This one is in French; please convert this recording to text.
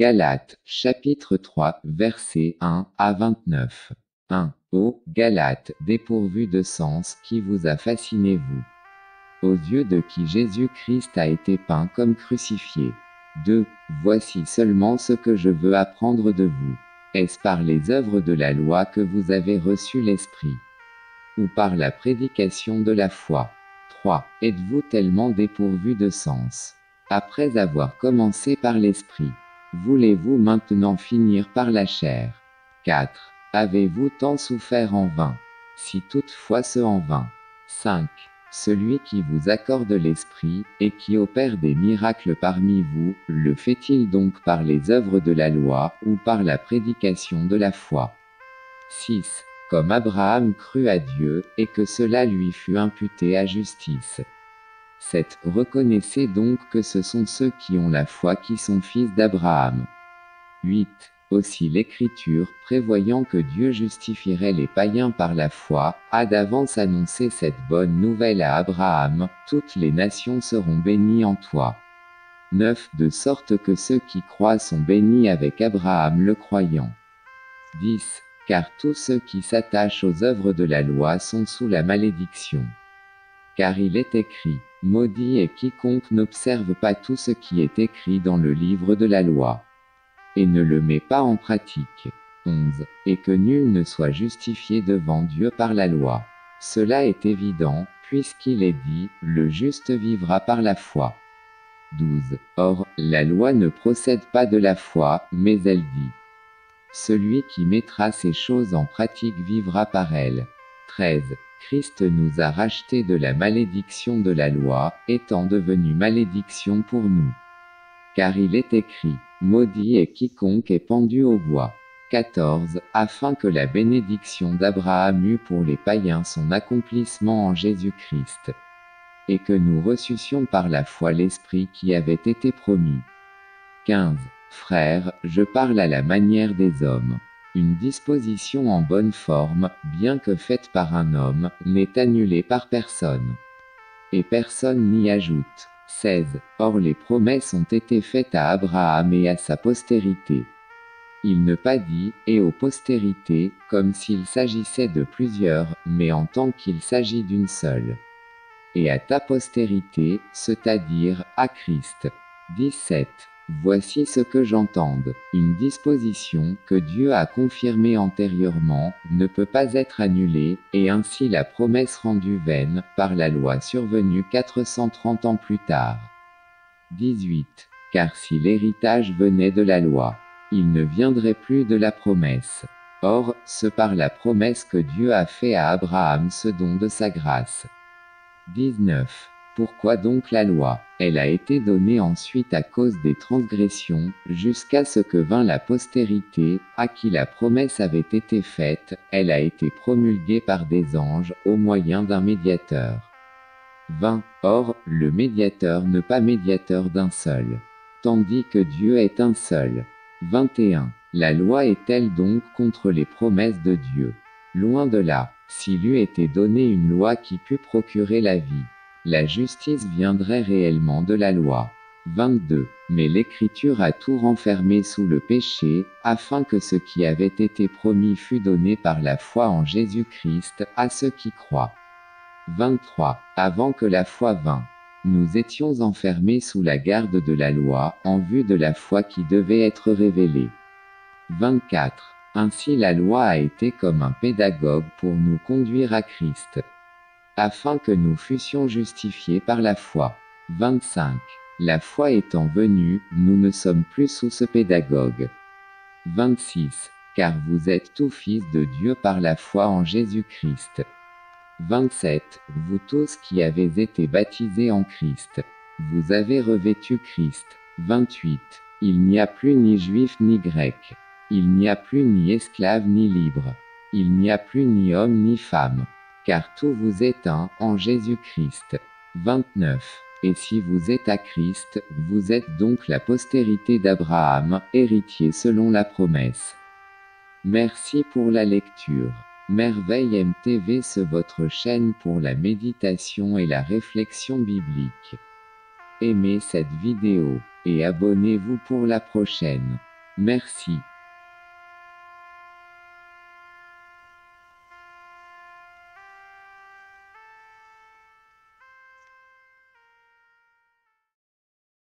Galates, chapitre 3, versets 1 à 29. 1. Ô Galates, dépourvus de sens, qui vous a fasciné vous, aux yeux de qui Jésus-Christ a été peint comme crucifié. 2. Voici seulement ce que je veux apprendre de vous. Est-ce par les œuvres de la loi que vous avez reçu l'Esprit, ou par la prédication de la foi? 3. Êtes-vous tellement dépourvus de sens? Après avoir commencé par l'Esprit, voulez-vous maintenant finir par la chair? 4. Avez-vous tant souffert en vain? Si toutefois ce en vain. 5. Celui qui vous accorde l'Esprit, et qui opère des miracles parmi vous, le fait-il donc par les œuvres de la loi, ou par la prédication de la foi? 6. Comme Abraham crut à Dieu, et que cela lui fut imputé à justice. 7. Reconnaissez donc que ce sont ceux qui ont la foi qui sont fils d'Abraham. 8. Aussi l'Écriture, prévoyant que Dieu justifierait les païens par la foi, a d'avance annoncé cette bonne nouvelle à Abraham: toutes les nations seront bénies en toi. 9. De sorte que ceux qui croient sont bénis avec Abraham le croyant. 10. Car tous ceux qui s'attachent aux œuvres de la loi sont sous la malédiction. Car il est écrit: maudit est quiconque n'observe pas tout ce qui est écrit dans le livre de la loi, et ne le met pas en pratique. 11. Et que nul ne soit justifié devant Dieu par la loi. Cela est évident, puisqu'il est dit: le juste vivra par la foi. 12. Or, la loi ne procède pas de la foi, mais elle dit: celui qui mettra ces choses en pratique vivra par elles. 13. Christ nous a rachetés de la malédiction de la loi, étant devenu malédiction pour nous. Car il est écrit: maudit est quiconque est pendu au bois. 14. Afin que la bénédiction d'Abraham eût pour les païens son accomplissement en Jésus-Christ, et que nous reçussions par la foi l'Esprit qui avait été promis. 15. Frères, je parle à la manière des hommes. Une disposition en bonne forme, bien que faite par un homme, n'est annulée par personne, et personne n'y ajoute. 16. Or les promesses ont été faites à Abraham et à sa postérité. Il ne pas dit: et aux postérités, comme s'il s'agissait de plusieurs, mais en tant qu'il s'agit d'une seule. Et à ta postérité, c'est-à-dire, à Christ. 17. Voici ce que j'entende: une disposition que Dieu a confirmée antérieurement, ne peut pas être annulée, et ainsi la promesse rendue vaine, par la loi survenue 430 ans plus tard. 18. Car si l'héritage venait de la loi, il ne viendrait plus de la promesse. Or, c'est par la promesse que Dieu a fait à Abraham ce don de sa grâce. 19. Pourquoi donc la loi? Elle a été donnée ensuite à cause des transgressions, jusqu'à ce que vînt la postérité, à qui la promesse avait été faite. Elle a été promulguée par des anges, au moyen d'un médiateur. 20. Or, le médiateur n'est pas médiateur d'un seul, tandis que Dieu est un seul. 21. La loi est-elle donc contre les promesses de Dieu? Loin de là. S'il eût été donné une loi qui pût procurer la vie, la justice viendrait réellement de la loi. 22. Mais l'Écriture a tout renfermé sous le péché, afin que ce qui avait été promis fût donné par la foi en Jésus-Christ, à ceux qui croient. 23. Avant que la foi vînt, nous étions enfermés sous la garde de la loi, en vue de la foi qui devait être révélée. 24. Ainsi la loi a été comme un pédagogue pour nous conduire à Christ, afin que nous fussions justifiés par la foi. 25. La foi étant venue, nous ne sommes plus sous ce pédagogue. 26. Car vous êtes tous fils de Dieu par la foi en Jésus-Christ. 27. Vous tous qui avez été baptisés en Christ, vous avez revêtu Christ. 28. Il n'y a plus ni juif ni grec. Il n'y a plus ni esclave ni libre. Il n'y a plus ni homme ni femme. Car tout vous est un, en Jésus-Christ. 29. Et si vous êtes à Christ, vous êtes donc la postérité d'Abraham, héritier selon la promesse. Merci pour la lecture. Merveille MTV, c'est votre chaîne pour la méditation et la réflexion biblique. Aimez cette vidéo, et abonnez-vous pour la prochaine. Merci.